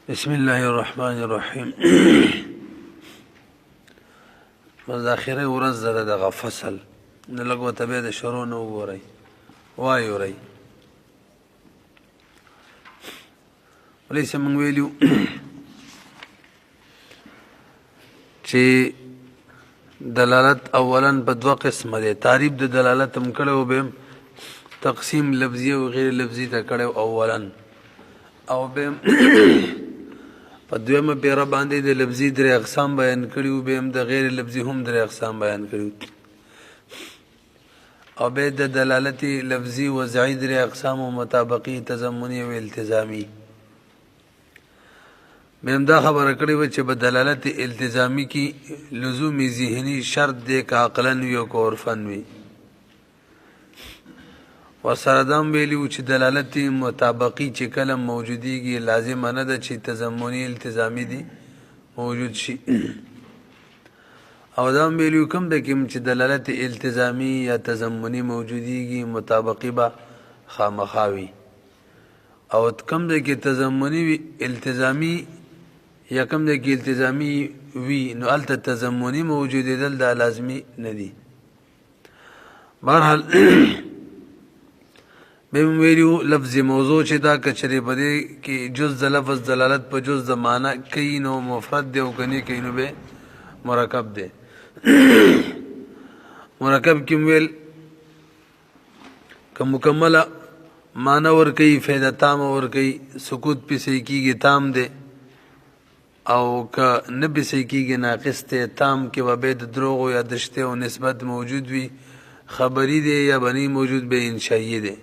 بسم الله الرحمن الرحیم. بس د اخیری ورځ ده دغه فصل نه لږ ورته بیا د شروع نه وګورئ وایورئ. ولیسې موږ ویلي چې دلالت اولا په دوه قسمه دی. تعریف د دلالت هم کړی و، بیم تقسیم لفظي او غیر لفظي ته کړی اولا، او بیم په دویمه پیره باندې د لفظي درې اقسام بیان کړي وو، بیم د غیر لفظي هم درې اقسام بیان کړي وو، او بیا د دلالت لفظي وضعي درې اقسام و، مطابقي، تضمني او التزامي. بیم دا خبره کړې وه چې په دلالت التزامي کې لزوم ذهني شرط دی که عقلاً وي او که عرفاً وي. ورسره دا هم ویلي وو چې دلالت مطابقي چې کله موجودېږي لازمه نه ده چې تضمني التزامي دي موجود شي. او دا هم ویلي وو کوم دی کې چې دلالت التزامي یا تضمني موجودېږي مطابقي به خامخا وي، او کوم دی کې تضمني وي التزامي یا کوم دی کې التزامي وي نو هلته تضمني موجودېدل دا لازمي نه دي. بهرحال بیم ویلو لفظ موضوع چې دا کچری په دې کې جز د لفظ دلالت په جز د معنی کوي نو مفرد دی او کني کوي نو به مرکب دی. مرکب کې ویل که مکمله معنی ور کوي فایده تام ور کوي سکوت پسې کیږي تام دی، او که نه پسې کیږي ناقص دی تام کې و به د دروغ یا دشته او نسبت موجود وي خبری دی یا بنی موجود به انشایی دی.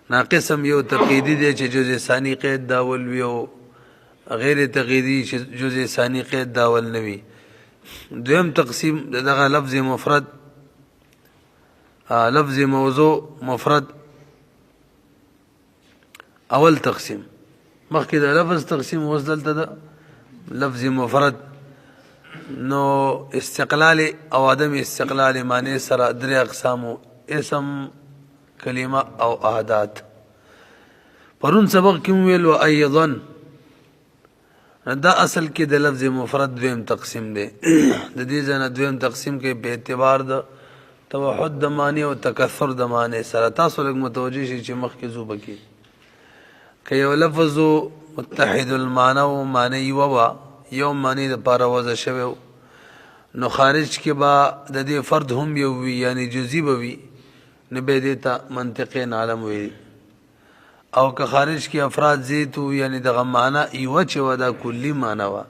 ناقص هم یو تقییدی دی چې جزء ثانی قید داول وي او غیر تقییدی چې جزء ثانی قید داول نه وي. دویم تقسیم دغه لفظ مفرد لفظ موضوع مفرد اول تقسیم مخکې د لفظ تقسیم اوس دلته د لفظ مفرد نو استقلال او عدم استقلال معنی سره درې اقسامو اسم کلمه او احدات. پرون سبق کې ویل و ایضا دا اصل کې د لفظ مفرد دویم تقسیم دی. د دې ځنه دویم تقسیم کې په اعتبار د توحد د معنی او تکثر د معنی سره تاسو لږ متوجه شئ چې مخکې زو بکی که یو لفظ متحد المعنی او معنی یو معنی د پاره وضع شوی نو خارج کې با د دې فرد هم یو وي یعنی جزئی به وي نو به دې ته منطقین عالم وي، او که خارج کې افراد زیتو یعنی دغه معنی یو چې ودا کلی معنی وا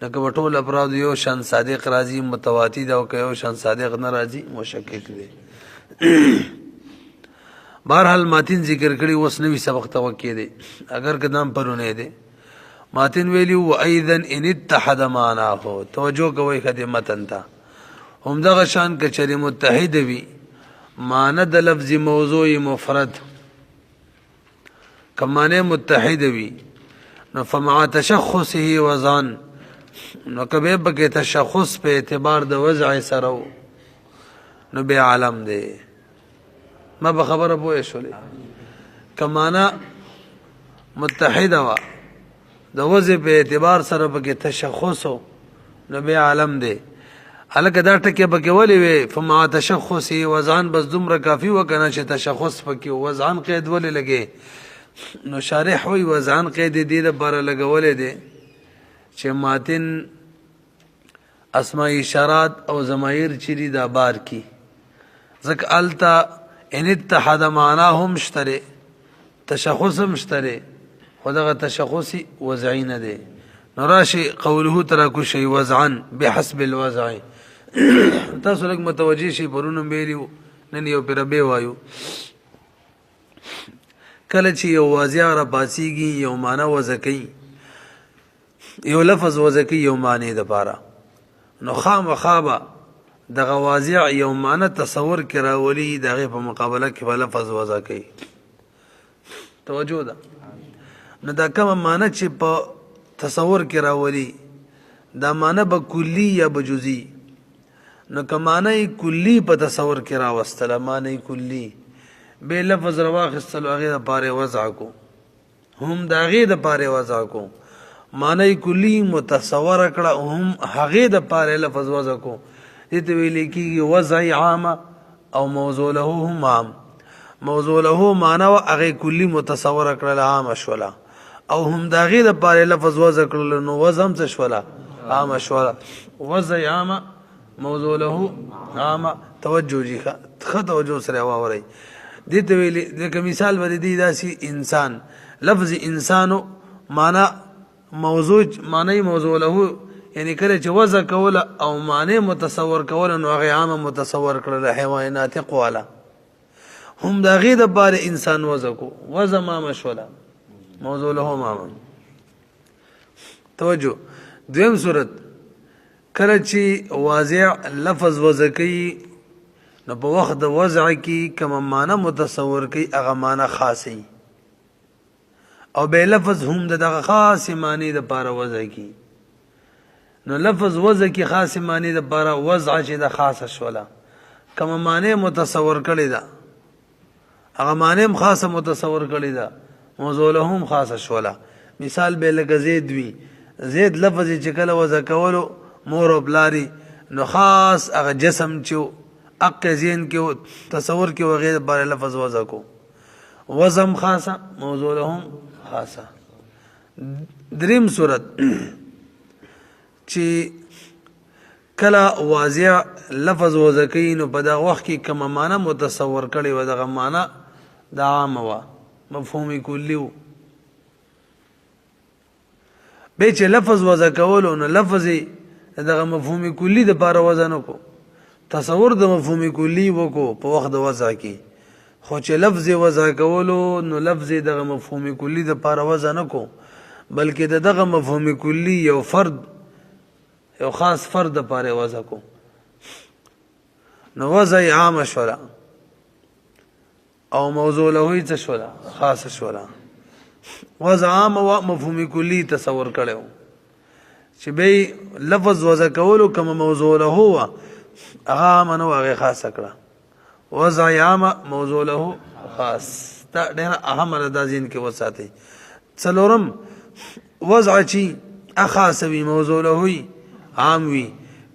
لکه په ټول افراد یو شان صادق راځي متواتی دا او که یو شان صادق نه راځي مشکک دی. بهرحال ماتین ذکر کړي اوس نوی سبق توقع دی اگر قدم پرونه دی. ماتن ویلی و ایضا ان اتحد معناه توجه کوي خدمتن تا هم دغه شان کچری متحد وي معنی د لفظ موضوع مفرد کمانه متحد وي نو فمع تشخصه وزن نو کبه بګه تشخص په اعتبار د وضع سره نو به عالم دی. ما به خبره پوه شولې کمانه متحد وا د وضع په اعتبار سره بګه تشخص نو به عالم دی. الکه دا ټکی پکې ولې وي فمع تشخصي وزن بس دومره کافی وکنه چې تشخص پکې وزن قید ولې لګي نو شارح وی وزن قید دې لپاره لګولې دي چې ماتن اسماء اشارات او ضمایر چری دا بار کی ځکه التا ان اتحد معناهم مشتري تشخص مشتري خدغه تشخصي وضعي نه دي. نو راشي قوله ترى شيء وضعا بحسب الوضع تاسو لږ متوجه شي پرونم ویلو نن یو پر به وایو کله چې یو واضح را پاسيږي یو معنی وځکې یو لفظ وځکې یو معنی د پاره نو خامخابه دغه واضح یو معنی تصور کراولي دغه په مقابله کې لفظ وځکې توجه ده. نو دا کوم معنی چې په تصور کې راولي دا معنی به کلی یا به جزئی نو که معنی کلی په تصور کې راوستله معنی کلی به لفظ رواخستلو هغې دپاره وضع کو هم د هغې دپاره وضع کو معنی کلی متصور کړه هم هغه د پاره لفظ وضع کو دې ته ویل کېږي وضع عامه او موضوع له هم عام موضوع له معنی او هغه کلی متصور کړه عام شولا او هم دا غي د پاره لفظ وضع کړل نو وضع هم څه شولا عام شولا وضع عامه موضوع له عامه توجه جی ښه توجه سره واورئ دې ته ویل لکه مثال ورې دی داسې انسان لفظ انسانو معنی موضوع معنی موضوع له یعنی کله چې وضع کول او معنی متصور کول نو هغه عام متصور کړل حیوانات قواله هم دا غي د بار انسان وضع کو وضع ما مشوله موضوع له ما توجه دویم صورت کله چې واضح لفظ وضع کوي نو په وخت د وضع کې کوم معنی متصور کوي هغه معنی خاصي او به لفظ هم دغه خاص معنی د پاره وضع کی نو لفظ وضع کی خاص معنی د پاره وضع چې د خاصه شولا کوم معنی متصور کړی دا هغه معنی خاصه متصور کړی دا موضوع له هم خاصه شولا مثال به لکه زید وی زید لفظ چې کله وضع کولو مور او بلاری نو خاص هغه جسم چې اق زین کې تصور کې وغیرہ بار لفظ وضع کو وزم خاصه موضوع له هم خاصه دریم صورت چې کله واضح لفظ وضع کوي نو په دغه وخت کې کوم معنی متصور کړي و دغه معنی د عام و مفهوم کلی و به چې لفظ وضع کولو نو لفظ دغه مفهوم کلی د پاره وضع نه کو تصور د مفهوم کلی وکړو په وخت د وضع کې خو چې لفظ وضع کولو نو لفظ دغه مفهوم کلی د پاره وضع نه کو بلکې دغه مفهوم کلی یو فرد یو خاص فرد د پاره وضع کو نو وضع عام شولا او موضوع له څه شولا خاص شولا وضع عام او مفهوم کلی تصور کړو چې به لفظ وضع کولو کوم موضوع له هو هغه منو هغه خاص کړه وضع عام موضوع له خاص دا ډېر اهم ده ځین کې وساتي څلورم وضع چی خاص وی موضوع له وی عام وی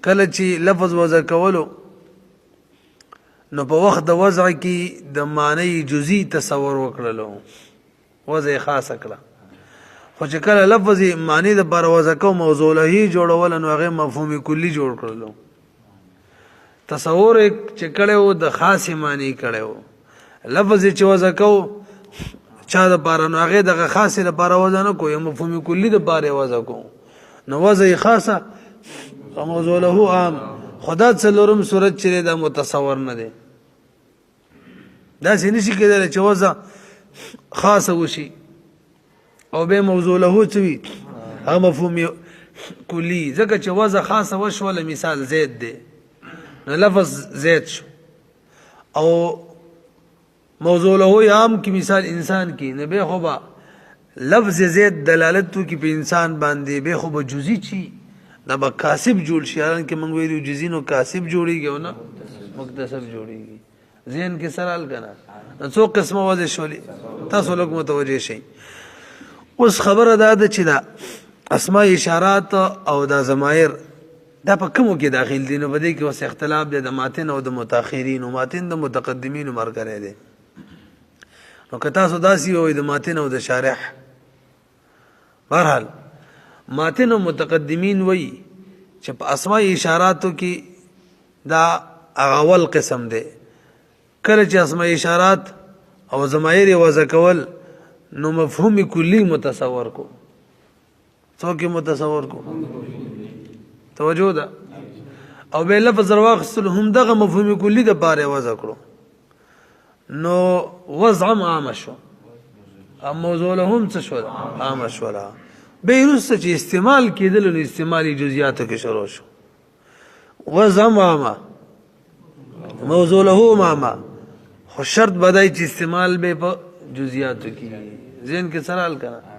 کله چې لفظ وضع کولو نو په وخت د وضع کې د معنی جزئی تصور وکړلو وضع خاص کړه خو چې کله لفظ معنی د بار وضع کو موضوع له جوړول نو هغه مفهوم کلی جوړ کړلو تصور چې کړو د خاص معنی کړو لفظ چې وضع کو چا د بار نو هغه د خاص لپاره وضع نه کو یو مفهوم کلی د بار وضع کو نو وضع خاصه موضوع له عام خدا څلورم صورت چې دا متصور نه دی دا څه نشي کېدل چې وضع خاصه وشي او به موضوع له چوي هغه مفهوم کلی ځکه چې وضع خاصه وشول مثال زید دی نو لفظ زید شو او موضوع له عام کی مثال انسان کی نه به خو با لفظ زید دلالت تو کی په انسان باندې به خو به جزئی چی دا به کاسب جوړ شي ان کې موږ ویلو جزینو کاسب جوړیږي او نه مکتسب جوړیږي ذهن کې سرال کنه څو قسمه وځي شولې تاسو لوګ متوجه شئ اوس خبره ده چې دا اسماء اشارات او دا ضمائر دا په کومو کې داخل دي نو بده کې اوس اختلاف دی د ماتن او د متأخرین او ماتن د متقدمین مرګره دي نو که تاسو داسي وي د ماتن او د شارح بهرحال ماتن او متقدمین وی چې په اسماء اشاراتو کې دا اول قسم دی کله چې اسماء اشارات او ضمائر وضع کول نو مفهوم کلی متصور کو څوک متصور کو توجه ده او به لفظ واخصل هم دغه مفهوم کلی د باره وضع کړو نو وضع عام شو ام موضوع لهم څه شو عام شو بیرست چې استعمال کېدل نو استعمالي جزئیاتو کې شروع شو وضع عام موضوع له عام خو شرط بدای چې استعمال به په جزئیاتو کې ذهن کې سوال کړه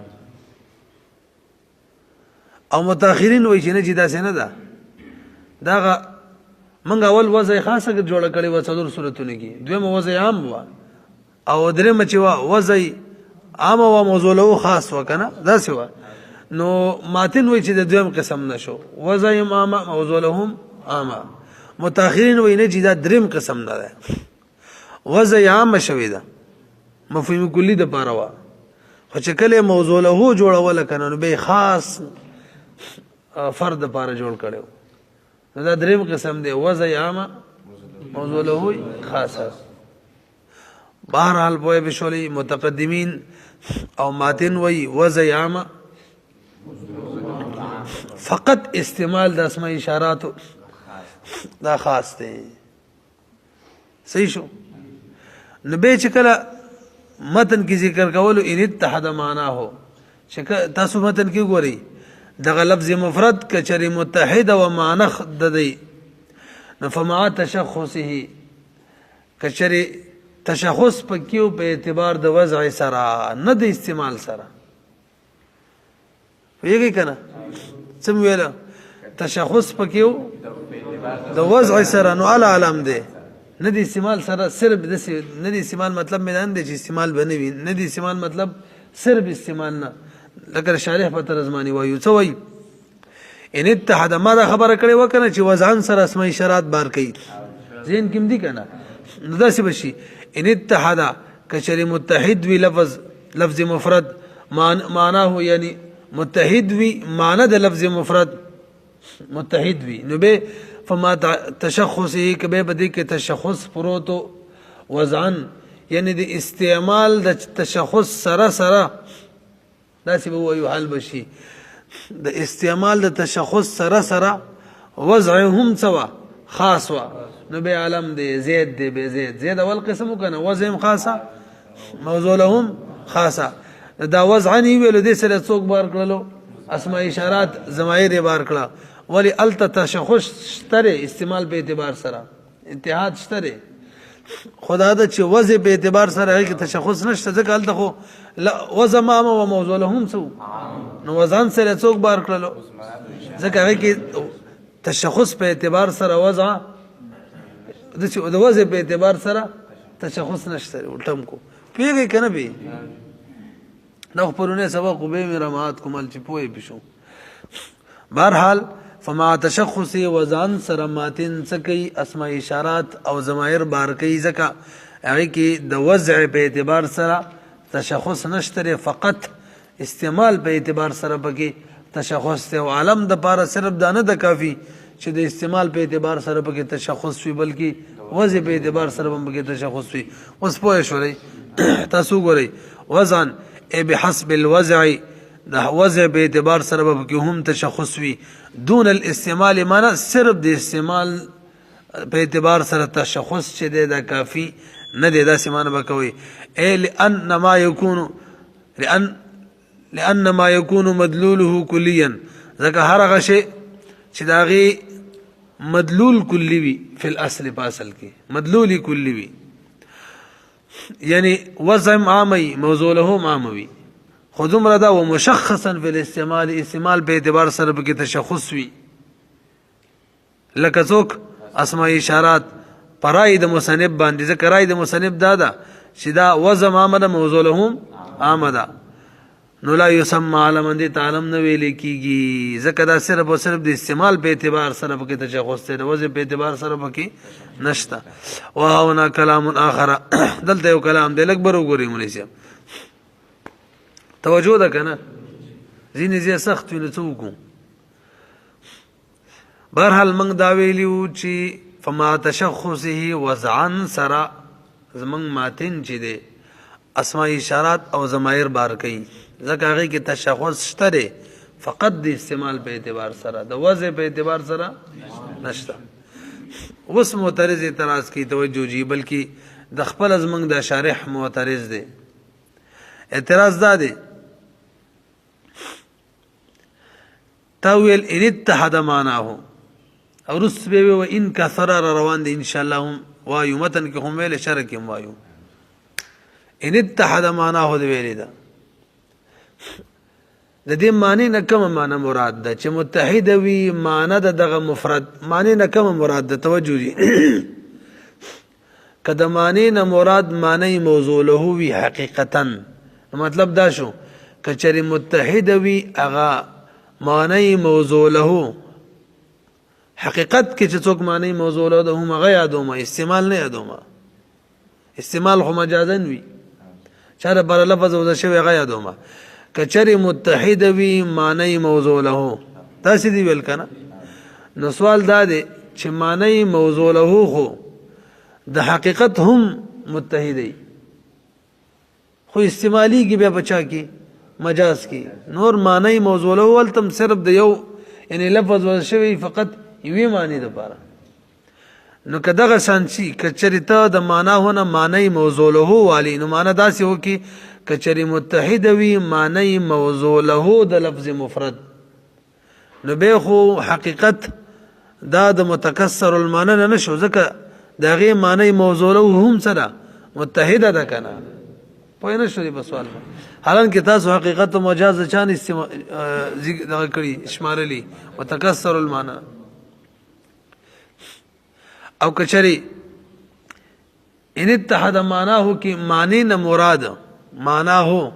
او متأخرین وایي چې نه چې داسې نه ده دا موږ اول وضع خاصه جوړه کړې و څلور صورتونه کې دویم وضع عام و او درېم چې وضع عام او موضوع له خاص و کنه داسې و نو ماتن وای چې د دویم قسم نشو وزیم عامه موضوع لهم عامه متأخرین وای نه چې دا دریم قسم نه ده وزی عامه شوی ده مفهوم کلی د پاره وا خو چې کله موضوع له جوړول کنه نو به خاص فرد پاره جوړ کړو دا دریم قسم دی وزی عامه موضوع له خاصه بهرحال پوهه بشولي متقدمین او ماتن وی وزی عامه فقط استعمال د اسماء اشارات دا خاص دی صحیح شو نبی چې کله متن کې ذکر کولو ان اتحد معنا هو چې تاسو متن کې ګوري دغه لفظ مفرد کچری متحد و معنی د دی فمع تشخصه کچری تشخص پکیو په اعتبار د وضع سره نه د استعمال سره ویږي کنه سم ویلا تشخص پکیو د وضع سره نو علی علم دی نه د استعمال سره صرف د نه د استعمال مطلب مې نه چې استعمال بنوي نه د استعمال مطلب صرف استعمال نه لکه شارح په ترجمانی وایو څه وایي ان اتحد ما دا خبره کړې وکنه چې وزن سره اسماء اشارات بار کوي زین کوم دي کنه نو داسې بشي ان اتحد کشری متحد وی لفظ مفرد معناه یعنی متحد وی معنی د لفظ مفرد متحد وی نو به فما تشخصه کبه بدی کې تشخص پروتو وزن یعنی د استعمال د تشخص سره داسې به وایو حل بشي د استعمال د تشخص سره وضعهم سوا خاص وا نو به علم دی زید دی به زید اول قسم کنه وزن خاصه موضوع لهم خاصه دا وضعني ویلو دې سره څوک بار کړلو اسماء اشارات ضمائر بار کړه ولی الت تشخص شتره استعمال په اعتبار سره اتحاد شتره خدا دا چې وضع په اعتبار سره هغه تشخص نشته ځکه الته خو وضع مامه و موضوع لهم سو نو وزن سره څوک بار کړلو ځکه هغه کې تشخص په اعتبار سره وضع د وضع په اعتبار سره تشخص نشته ولټم کو پیږي کنه به نو پرونه سبق به مې رمات کومل چې پوي بشو بهرحال فما تشخص وزن سره ماتن سکی اسماء اشارات او ضمائر بار کوي ځکه هغه کې د وضع په اعتبار سره تشخص نشته فقط استعمال په اعتبار سره پکې تشخص ته او عالم د پاره صرف دانه د کافی چې د استعمال په اعتبار سره پکې تشخص وي بلکې وضع په اعتبار سره هم پکې تشخص وي اوس پوه شئ تاسو ګورئ وزن بحسب الوضع د وضع په اعتبار سره به کې هم تشخص وي دون الاستعمال معنا صرف د استعمال په اعتبار سره تشخص چې د کافی نه دی دا سیمانه بکوي لان ما يكون مدلوله كليا ځکه هر هغه شی چې داغي مدلول کلی وي په الاصل په اصل کې مدلول کلی وي یعنی وضع عامي موضوع له عاموي خود مردا و مشخصا فی الاستعمال استعمال په اعتبار سره به تشخص وی لکه څوک اسماء اشارات پرای د مصنف باندې ذکر راي د مصنف دادا چې دا وزن عامه موضوع لهم عامه نو لا يسمى علما دي تعلم نه ویل کیږي ځکه دا صرف او صرف د استعمال په اعتبار سره به تشخص ته وزن په اعتبار سره به نشتا وهنا كلام اخر دلته یو کلام دی لګ برو ګوري مولوی صاحب توجه ده کنه ځینې زی سخت ویني څوک بهرحال موږ دا ویلیو چې فما تشخصه وضعن سرا زمنګ ماتن چې دی اسماء اشارات او ضمائر بار کوي ځکه هغه کې تشخص شته فقط د استعمال په اعتبار سره د وضع په اعتبار سره نشته اوس معترض اعتراض کی توجه جی بلکې د خپل زمنګ د شارح معترض دی اعتراض دا دی تاویل ان اتحد معناه او رس به و ان كثر روان دي ان شاء الله هم وایو متن کې هم ویل شرک هم وایو ان اتحد معناه دی ویل دا د دې معنی نه کوم معنی مراد ده چې متحد وی معنی دغه مفرد معنی نه کوم مراد ده توجه دي کله معنی نه مراد معنی موضوع له وی حقیقتا مطلب دا شو کچری متحد وی اغا معنی موضوع له حقیقت کې چې څوک معنی موضوع له هم هغه یادوما استعمال نه یادوما استعمال خو مجازن وی چاره بر لفظ وځ شوی هغه یادوما کچری متحد وی معنی موضوع له تاسو دی ویل کنه نو سوال دا دی چې معنی موضوع له خو د حقیقت هم متحدی خو استعمالی کی بیا بچا کی مجاز کی نور معنی موضوع له ولتم صرف د یو یعنی لفظ وځ شوی فقط یوې معنی د پاره نو کداغه سانسی کچری ته د معنا هونه معنی موضوع له والی نو معنا داسې هو کی کچری متحد وی معنی موضوع له د لفظ مفرد نو به خو حقیقت دا د متکسر المعنی نه شو ځکه داغه معنی موضوع له هم سره متحده ده کنه پوه نه شوی په سوال حالانکه تاسو حقیقت او مجاز چان استعمال دغه کړی شمارلی متکسر المعنی او کچری ان اتحد معناه کی معنی نه مراد معناه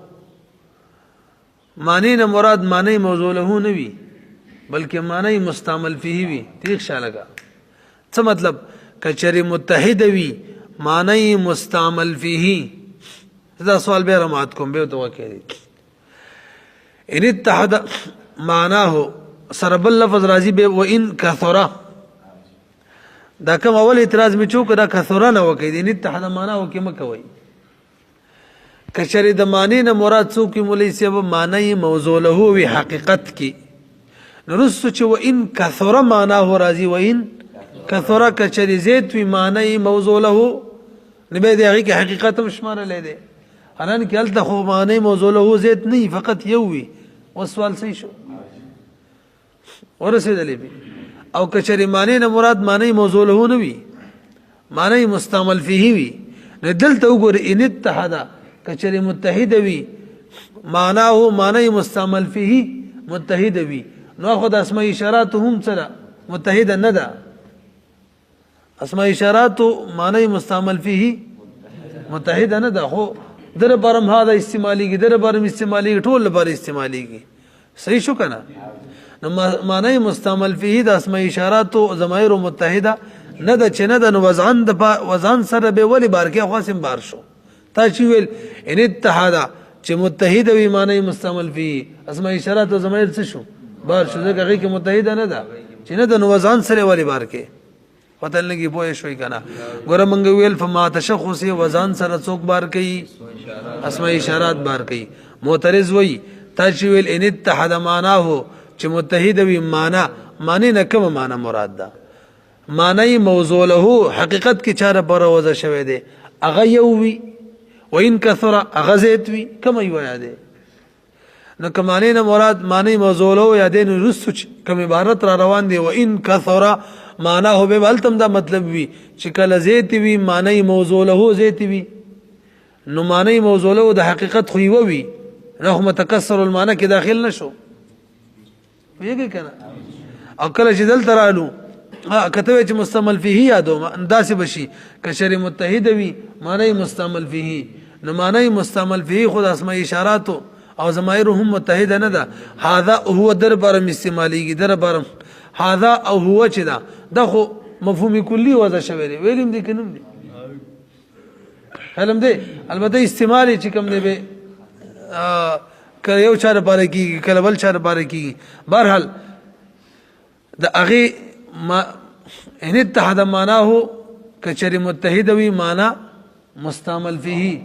معنی نه مراد معنی موضوع له نه وی بلکې معنی مستعمل فيه وی تیغ شالګه څه مطلب کچری متحد وی معنی مستعمل فيه دا سوال به رمات کوم به تو کوي ان اتحد معناه سرب اللفظ راضی به وان كثر دا کوم اول اعتراض می چوک دا کثر نه وکي ان اتحد معناه کې مکوي کچری د معنی نه مراد څوک مولوی سیب معنی موضوع له وی حقیقت کی نرسو چې وان كثر معناه راضی وان كثر کچری زیت وی معنی موضوع له نبه دی هغه حقیقت مشمار لیدي حالان کې الته خو معنی موضوع له زیت نه فقط یو وی وسوال صحیح شو ورسېدلې به او کچری معنی نه مراد معنی موضوع له نه وی معنی مستعمل فيه وی نه دلته وګور ان اتحد کچری متحد وی معناه معنی مستعمل فيه متحد وی نو خو د اسماء اشارات هم سره متحد نه ده اسماء اشارات معنی مستعمل فيه متحد نه ده خو در برم هذا استعمالی کی در برم استعمالی کی ټول لپاره استعمالی کی صحیح شو کنه نو معنی مستعمل فيه د اسماء اشارات او ضمائر متحده نه د چنه د وزن د وزن سره به ولی بار کې خاصم بار شو تا چې ویل ان اتحاد چې متحد وي معنی مستعمل فيه اسماء اشارات او ضمائر څه شو بار شو ځکه هغه کې متحده نه ده چې نه د وزن سره ولی بار کې پتہ لګي پوه شوي کنه ګوره مونږ ویل فما تشخص وزن سره څوک بار کوي اسماء اشارات بار کوي معترض وای تا چې ویل ان اتحاد معناه چې متحد وي معنی نه کوم معنی مراد ده معنی موضوع له حقیقت کې چاره پر وځه شوی دی اغه یو وی وان کثر اغه زیت وی کوم یو یاده نو کمانه نه مراد معنی موضوع له یادین رسو کوم عبارت را روان دی وان کثر معنی هو به بلتم دا مطلب وی چې کله زیت وی معنی موضوع له زیت وی نو معنی موضوع له د حقیقت خو وی نو متکسر المعنی کې داخل نشو ویګه کنه او کله چې دل ترالو کته چې مستعمل فيه یادو انداسه بشي کشری متحد وی معنی مستعمل فيه نو معنی مستعمل فيه خود اسماء اشارات او ضمائر هم متحده نه ده هذا هو در برم استعمالی کی در برم هذا او هو چې دا خو مفهوم کلی وځه شوی ویلم دي کنم دي علم دی البته استعمالی چې کوم دی به کله یو چاره پاره کی کله بل چاره پاره کی بهرحال د اغه ما ان اتحاد معناه کچری متحد وی معنی مستعمل فيه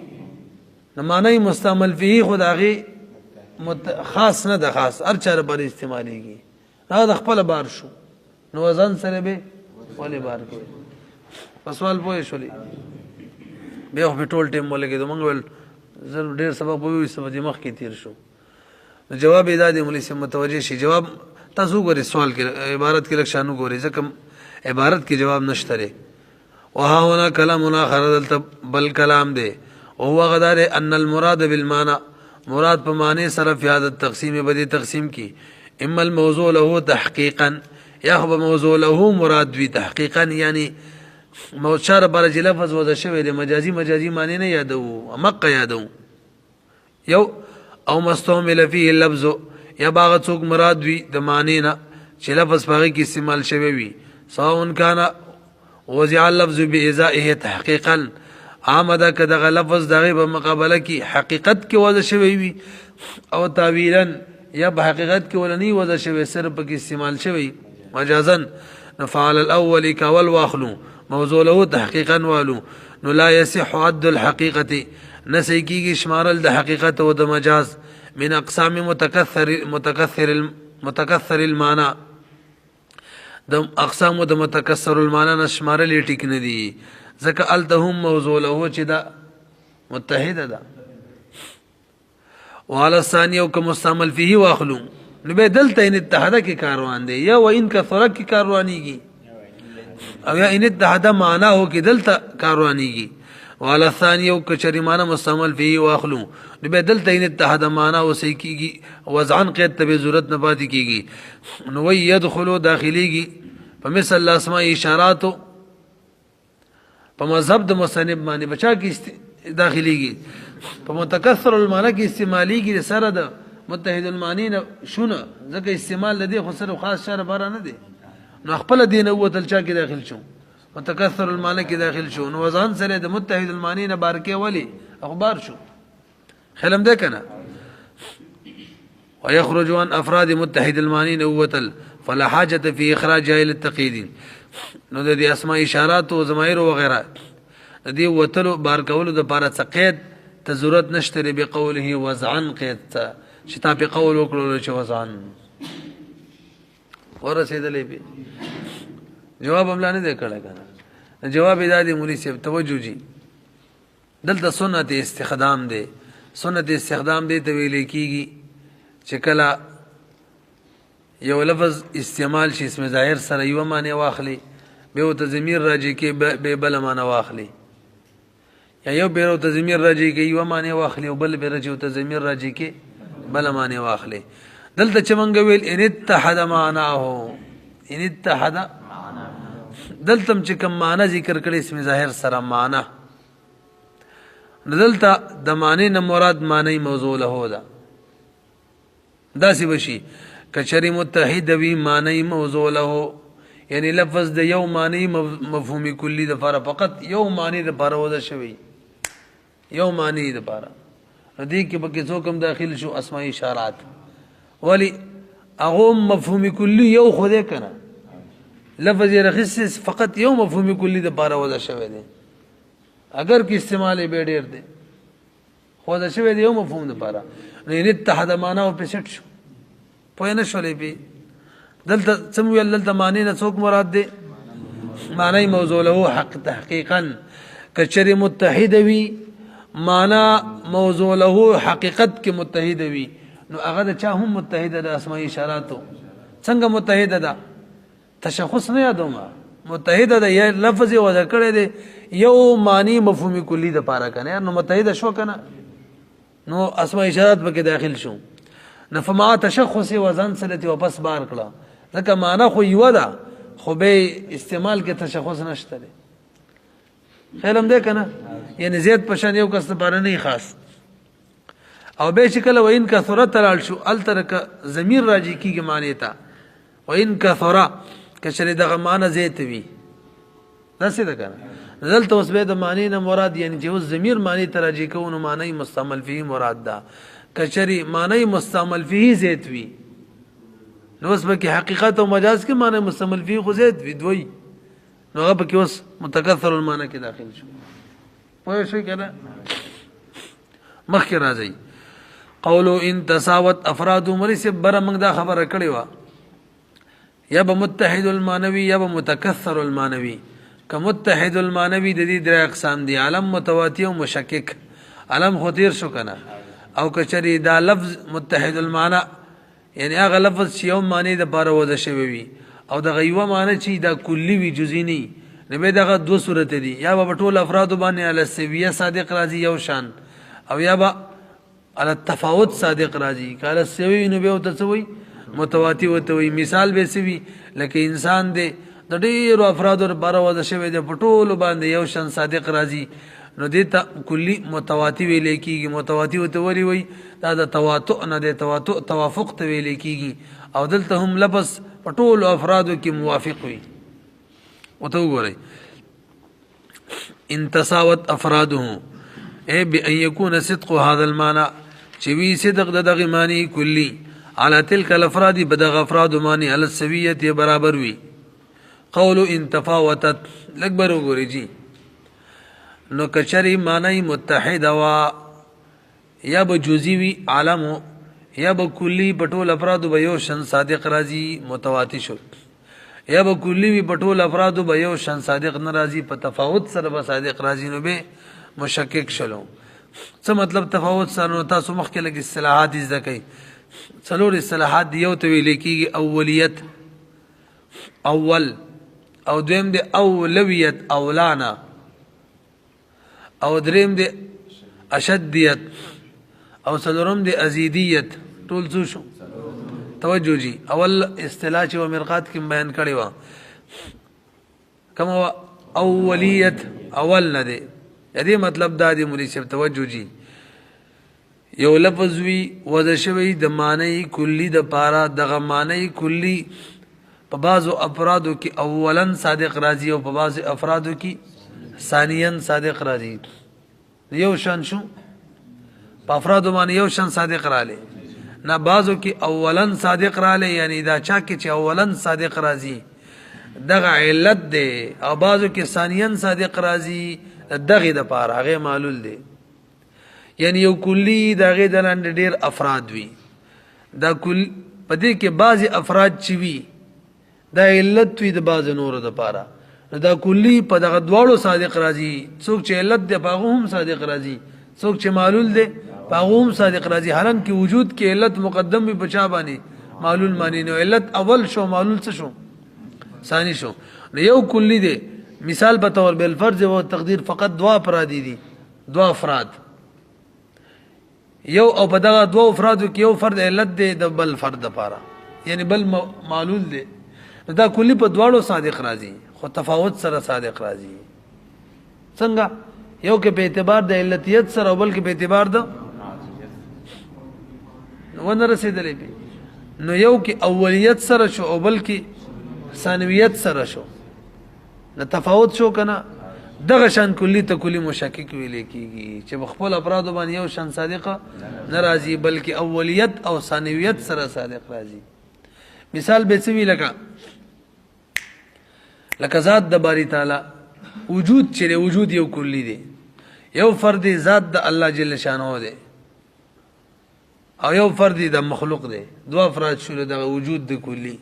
نو معنی مستعمل فيه خدای خاص نه ده خاص هر چاره پر استعمالیږي دا د خپل بار شو نو وزن سره به ولې بار کوي په سوال پوه شولې به په ټول ټیم ولګي د منګول زر ډیر سبق وې سبق مخ کې تیر شو جواب ادا دي مولوی سم متوجه شي جواب تاسو غوري سوال کې عبارت کې لکشانو غوري ځکه عبارت کې جواب نشته لري وها هنا كلامنا خرد بل كلام دے وهو غدار ان المراد بالمعنى مراد په معنی صرف یاد تقسیم بدی تقسیم کی اما الموضوع له تحقیقا یا خو موضوع له مراد وی تحقیقا یعنی موشار برج لفظ وذ شوی د مجازی معنی نه یادو مقه یادو یو او مستعمل فيه اللفظ یا باغ څوک مراد وي د معنی نه چې لفظ په کې استعمال شوی وي سواء کان وضع اللفظ بإزائه تحقیقا عامده که دغه لفظ دغه په مقابله کې حقیقت کې وضع شوی وي او تعویلا یا په حقیقت کې ولنی وضع شوی صرف په کې استعمال شوی مجازا نفعل الاول کول واخلو موضوع له تحقیقا والو نو لا يصح عد الحقيقه نسيكي شمارل د حقیقت او د مجاز من اقسام متکثر المعنى د اقسام د متکثر المعنى نشمارل ټیک نه دي ځکه التهم موضوع له چې دا متحده ده وعلى الثاني او کوم مستعمل فيه واخلو نو به دلته ان اتحاده کې کاروان دی یا و ان کثره کې کاروانیږي او یا ان اتحاده معنا هو کې دلته کاروانیږي وعلى الثاني او کچری معنا مستعمل فيه واخلو نو به دلته ان اتحاده معنا او سې کېږي وضعن قید ته ضرورت نه پاتې کېږي نو وي يدخلوا داخليږي په مثل الاسماء اشارات په مذهب د مصنف باندې بچا کې داخليږي په متکثر المعنی کې استعماليږي سره د متحد المعنی نه شونه ځکه استعمال لدی خو سره خاص شر بار نه دی نو خپل دین او تلچا کې داخل شو متکثر المعنی کې داخل شو نو وزن سره د متحد المعنی نه بار کې ولی اخبار شو خلم ده کنه ويخرج عن افراد متحد المعنی نوتل فلا حاجه في اخراجها الى التقييد نو د اسماء اشارات او ضمائر او غیره د دې وتلو بار کولو د پاره څقید ته ضرورت نشته به قوله وزعن قید ته چې تا په قول وکړو چې وزعن ورسېدلې به جواب هم لاندې دی کړه کنه جواب دادی مولوی صاحب توجه جی دلته سنت استخدام دی سنت استخدام دی ته ویل کیږي چې کله یو لفظ استعمال شي اسم ظاهر سره یو معنی واخلي به ته ضمیر راځي کې به بل معنی واخلي یا یو بیرو ته ضمیر راځي کې یو معنی واخلي او بل بیرو ته ضمیر راځي کې بل معنی واخلي دلته چې مونږ ویل ان اتحد معناه ان اتحد دلته چې کوم معنی ذکر کړي اسم ظاهر سره معنی دلته د معنی نه مراد معنی موضوع له ده داسې بشي کچری متحد وی معنی موضوع له یعنی لفظ د یو معنی مفهومی کلی د فار فقط یو معنی د فار وځ شوی یو معنی د فار دې کې به څوک هم داخل شو اسماء اشارات ولی اغه مفهومی کلی یو خو دې کنه لفظ رخص فقط یو مفهومی کلی د فار وځ شوی دی اگر کې استعمال به ډیر دی خو دا شوی دی یو مفهوم د فار نه اتحاد معنا او په سټ شو پوه نه شولې به دلته سمویل دلته معنی نه څوک مراد دی معنی موضوع له حق تحقیقا کچری متحد وی معنی موضوع له حقیقت کې متحد وی نو هغه د چا هم متحد د اسماء اشاراتو څنګه متحد ده تشخص نه یادوم متحد ده یا لفظ و ذکر دی یو معنی مفهومی کلی د پاره کنه نو متحد شو کنه نو اسماء اشارات به داخل شو نفما تشخص وزن سلتی واپس بار کړه ځکه معنا خو یو ده خو به استعمال کې تشخص نشته دی خیالم ده کنه یعنی زید پشان یو کس لپاره نه خاص او به شکل و ان کثرت تلال شو الترک ضمیر راځي کیږي معنی ته و ان کثر کشری دغه معنی زید وی داسې ده کنه دلته اوس به د معنی نه مراد یعنی چې اوس ضمیر معنی ته راځي کوونه معنی مستعمل فيه مراد ده کچری معنی مستعمل فيه زید وی نو اوس به کې حقیقت او مجاز کې معنی مستعمل فيه خو زید وی دوی نو هغه به کې اوس متکثر المعنی کې داخل شو پوه شئ کنه مخکې راځي قولو ان تساوت افراد مرس بر موږ دا خبره کړې و یا به متحد المعنوي یا به متکثر المعنوي که متحد المعنوي د دې درې اقسام دي علم متواتي او مشکک علم خطیر شو کنه او کچری دا لفظ متحد المعنى یعنی هغه لفظ چې یو معنی د بار وځ شوی وي او د غیوه معنی چې دا کلی وی جزئی نه نه به دغه دو صورت دي یا به ټول افراد باندې علی سویه صادق راځي یو شان او یا به علی التفاوت صادق راځي کله سوی نو به تسوي متواتی وته وي مثال به سوي لکه انسان دې د ډیرو افراد بار وځ شوی د ټول باندې یو شان صادق راځي نو دیتا کلی متواتی ویلې کیږي. متواتی وته وری وی دا د تواتؤ نه د تواتؤ توافق ته ویلې کیږي او دلته هم لفظ په ټولو افرادو کې موافق وي. وته وګورئ ان تساوت افراده اي بان يكون صدق هذا المعنى چې وی صدق دغه معنی کلی على تلك الافراد بدغ افراد معنی على السويه برابر وي. قول ان تفاوتت لکبر وګورئ جی نو کچری معنی متحد وا یا به جزئی وی عالم یا به کلی پټول افراد به یو شن صادق راضی متواتی شو یا به کلی وی پټول افراد به یو شن صادق ناراضی په تفاوت سره به صادق راضی نو به مشکک شلو. څه مطلب تفاوت سره؟ تاسو مخکې لګ اصطلاحات زده کئ. څلور اصطلاحات دیو ته ویل کیږي اولیت اول او دویم دی اولویت اولانا او دریم دی اشدیت او څلورم دی ازیدیت. ټول څه شو؟ توجه جی. اول اصطلاح چې و مرقات کې بیان کړی و کما اولیت اول نه دی. دې مطلب دا دی مولوی صاحب توجه جی یو لفظ وی وضع شوی د معنی کلی د پارا دغه معنی کلی په بعضو افرادو کې اولا صادق راضی او په بعضو افرادو کې ثانیا صادق راضی. یو شان شو په افرادو باندې یو شان صادق رااله نه بعضو کې اولا صادق رااله یعنی دا چا کې چې اولا صادق راضی دغه علت دی او بعضو کې ثانیا صادق راضی دغه د پاره هغه معلول دی. یعنی یو کلی دغه د لاندې ډیر افراد وي دا کل پدې کې بعضی افراد چې وي دا علت وي د بعض نور د پاره دا کلی په دغه دواړو صادق راضي. څوک چې علت دی پاغه هم صادق راضي څوک چې معلول دی پاغه هم صادق راضي. حالانکه وجود کې علت مقدم وي بچا باندې معلول معنی نو علت اول شو معلول څه شو ثاني شو. نو یو کلی دی مثال په تور بالفرض او تقدیر فقط دوا افراد دي دوا افراد یو او په دغه دوا افرادو کې یو فرد علت دی د بل فرد لپاره یعنی بل معلول دی. دا کلی په دواړو صادق راځي خو تفاوت سره صادق راځي. څنګه؟ یو کې په اعتبار د علتیت سره او بل کې په اعتبار د ونه رسیدلې پی. نو یو کې اولیت سره شو او بل کې ثانویت سره شو نو تفاوت شو کنه. دغه شان کلی ته کلی مشکک ویل کیږي چې بخپل افراد باندې یو شان صادقه ناراضي بلکې اولیت او ثانویت سره صادق راځي. مثال به څه وی لکه ذات د باری تعالی وجود چې وجود یو کلی دی یو فرد ذات د الله جل شانه دی او یو فرد د مخلوق دی. دو افراد شول د وجود د کلی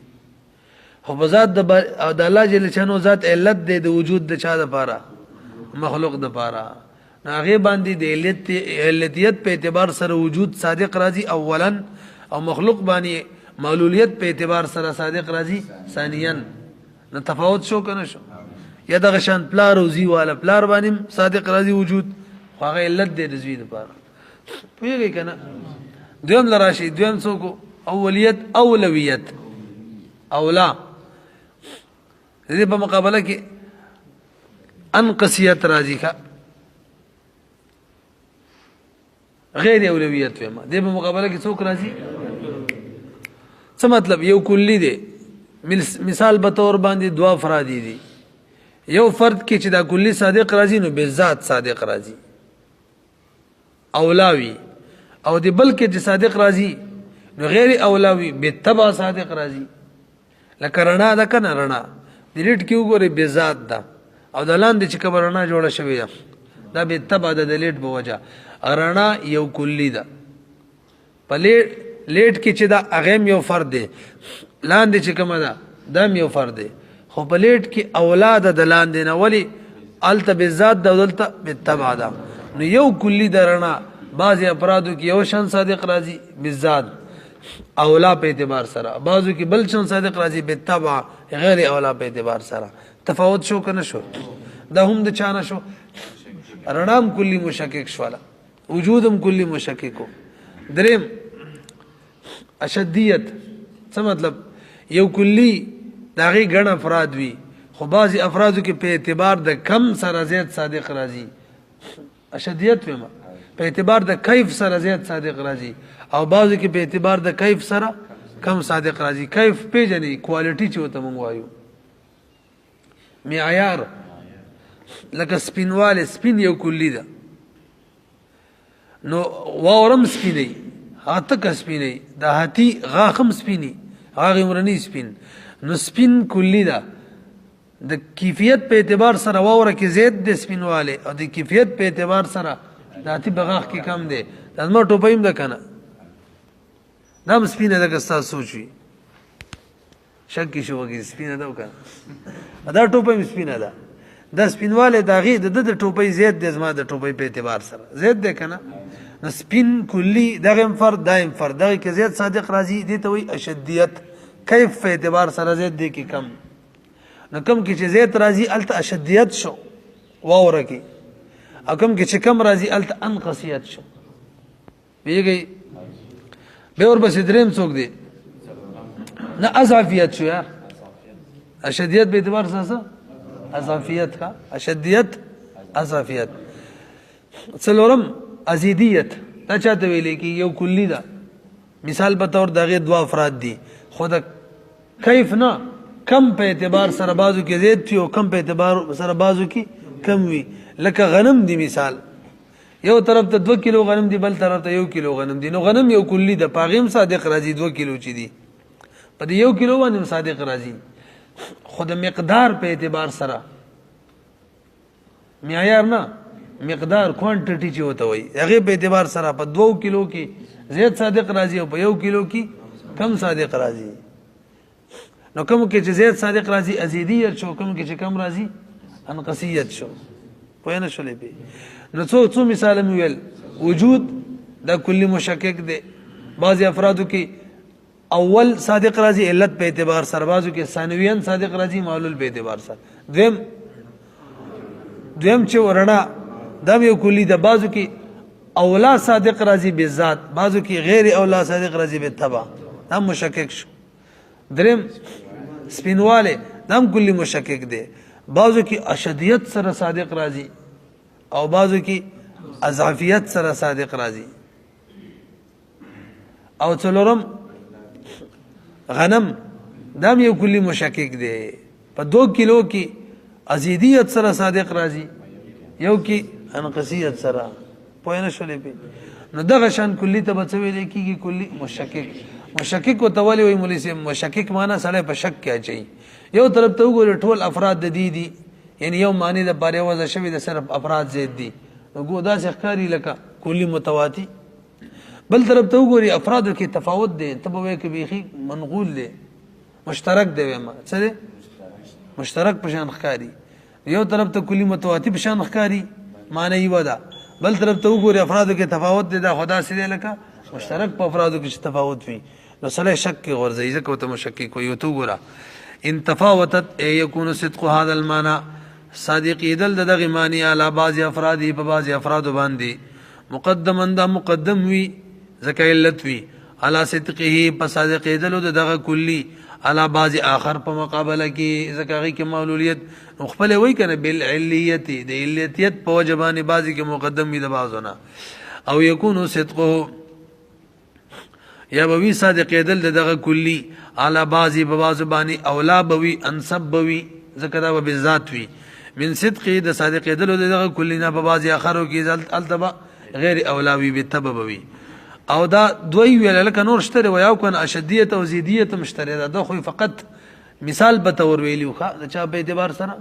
خو په ذات د الله جل شانه ذات علت دی د وجود د چا د پاره مخلوق د پاره. هغه باندې د علتیت په اعتبار سره وجود صادق راځي اولا او مخلوق باندې معلولیت په اعتبار سره صادق راځي ثانیا. نو تفاوت شو کنه شو. یا دغه شان پلار او زی والا پلار باندې صادق راځي وجود خو هغه علت دی د زوی د پاره پیږي کنه. دویم لراشي دویم څوک اولیت اولویت اولا دې په مقابله کې انقصیت راځي کا غیر اولویت فهمه. دې په مقابله کې څوک راځي؟ څه مطلب؟ یو کلی دی مثال به تور باندې دوا افراد دي یو فرد کې چې دا کلی صادق راځي نو به ذات صادق راځي اولاوي او دی بل کې چې صادق راځي نو غیر اولاوي به تبع صادق راځي. لکه رڼا ده کنه رڼا د لیټ کې وګورئ به ذات ده او د لاندې چې کوم رڼا جوړه شوې ده دا به تبع د لیټ په وجه رڼا یو کلی ده. په لیټ کې چې دا هغه یو فرد دی لاندې چې کومه ده دا یو فرد دی خو په لیټ کې اولاد د لاندې نه ولی الته به ذات د دلته به تبع ده. نو یو کلی درنا بعضی افرادو کې یو شان صادق راځي بالذات اولا په اعتبار سره بعضو کې بل شان صادق راځي به تبع غیر اولا په اعتبار سره. تفاوت شو کنه شو. دا هم د چانه شو رڼام کلی مشکک شواله وجودم کلی مشککو. دریم اشدیت څه مطلب؟ یو کلی داغي ګڼ افراد وي خو بعضی افرادو کې په اعتبار د کم سره زیات صادق راځي اشدیت ویما په اعتبار د کیف سره زیات صادق راځي او بعضو کې په اعتبار د کیف سره کم صادق راځي. کیف پیژنې کوالټي چې وته مونږ وایو معیار لکه سپینواله سپین یو کلی ده نو واورم سپینی هاتک سپینی د هاتی غاخم سپینی هغه مرنی سپین نو سپین کلی ده د کیفیت په اعتبار سره واوره کې زیات د سپینواله او د کیفیت په اعتبار سره د هاتی بغاخ کې کم ده د ما ټوپایم ده کنه دا سپینه ده که تاسو سوچي شک شو وګي سپینه ده وکړه دا ټوپایم سپینه ده دا سپینواله داغي د ټوپۍ زیات د زما د ټوپۍ په اعتبار سره زیات ده کنه نو سپین کلی دغه فرد دایم فرد دغه کې زیات صادق راځي دي ته وي اشدیت کیف په اعتبار سره زیات دي کې کم نو کم کې چې زیات راځي الته اشدیت شو واوره کې او کم کې چې کم راځي الته انقصیت شو بیګي به اور بس دریم څوک دی نه اضافیت شو یار اشدیت به اعتبار سره اضافیت کا اشدیت اضافیت څلورم ازیدیت دا چاته ویلې کې یو کلی دا مثال په تور دغه دوا افراد دي خود کیف نه کم په اعتبار سره بازو کې زیات تھی او کم په اعتبار سره بازو کې کم وي لکه غنم دی مثال یو طرف ته 2 کیلو غنم دی بل طرف ته 1 کیلو غنم دی نو غنم یو کلی د پاغیم صادق راځي 2 کیلو چي دي په 1 کیلو باندې صادق راځي خود مقدار په اعتبار سره معیار نه مقدار کوانټیټی چې وته وي هغه په اعتبار سره په 2 کیلو کې زیات صادق راځي او په 1 کیلو کې کم صادق راځي نو کوم کې چې زیات صادق راځي ازیدیت شو کوم کې چې کم راځي انقصیت شو پوه نه شولې به نو څو مثال مې ویل وجود دا کلی مشکک دی بعضی افرادو کې اول صادق راځي علت په اعتبار سره بازو کې ثانویان صادق راځي معلول په اعتبار سره دویم چې ورنا دا یو کلی د بازو کې اولا صادق راځي به ذات بازو کې غیر اولا صادق راځي به تبع دا مشکک شو. دریم سپینواله دا کلی مشکک دی بازو کې اشدیت سره صادق راځي او بازو کې اضافیت سره صادق راځي او څلورم غنم دا یو کلی مشکک دی په 2 کیلو کې ازیدیت سره صادق راځي یو کې انقصیت سره پوه نه شولې به نو دغه شان کلی ته بچوي لیکيږي کلی مشکک او تولی وي مولوی سي مشکک معنی سره په شک کې اچي یو طرف ته وګوري ټول افراد د دي یعنی یو معنی د باره وځه شوی د صرف افراد زید دي نو ګو دا ښکاری لکه کلی متواتی بل طرف ته وګوري افراد کې تفاوت دي ته به کې بيخي منقول دي مشترک دی ما څه مشترک په شان ښکاری یو طرف ته کلی متواتی په شان ښکاری معنی یو ده بل طرف ته وګوري افرادو کې تفاوت دي دا خدا سره لکه مشترک په افرادو کې تفاوت وي نو سره شک کې غورځي ځکه ته مشکک کوي یو تو ګورا ان تفاوتت يكون صدق هذا المعنى صادق دل دغه معنی علی بعض افراد په بعض افراد باندې مقدما دا مقدم وي ځکه علت وي علی صدقه په صادق دل دغه کلی علی بعض اخر په مقابله کې ځکه کې معلولیت خپل وی کنه بالعلیت د علیتیت په وجبانه بعضی کې مقدم وي د بعضونه او يكون صدقه یا بوي صادق دل دغه کلی علی بعضی په بعض باندې اولا بوي انسب بوي ذکر دا بالذات وي من صدق د صادق دل دغه کلی نه په بعض اخرو کې التبا غیر اولاوی بالتبع بوي او دا دوی ویل لکه نور شته ویاو کنه اشدیت او زیدیت مشترک ده خو فقط مثال به تور ویلیو ښه چا په اعتبار سره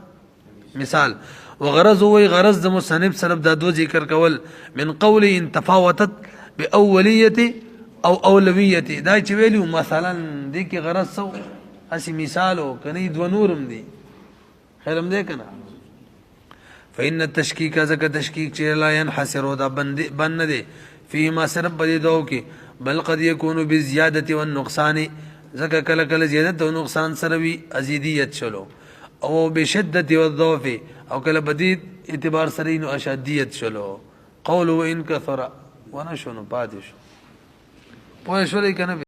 مثال وغرض وی غرض د مصنف سره د دو ذکر کول من قول ان تفاوتت باولیته او اولویته دا چې ویلیو مثلا د کی غرض سو اسی مثالو کني دو نورم دي خیرم دې کنه فإن التشكيك ذکر تشکیک چې لا ينحصر دا بند دي فيما صرف بدي دو کې بل قد يكون بالزياده والنقصان ذکر کله کله زیادت او نقصان سره وي ازیدیت چلو او بشدت والضعف او کله بدی اعتبار سره نو اشدیت چلو قول وان كثر وانا شنو پاتش پوه شولې کنه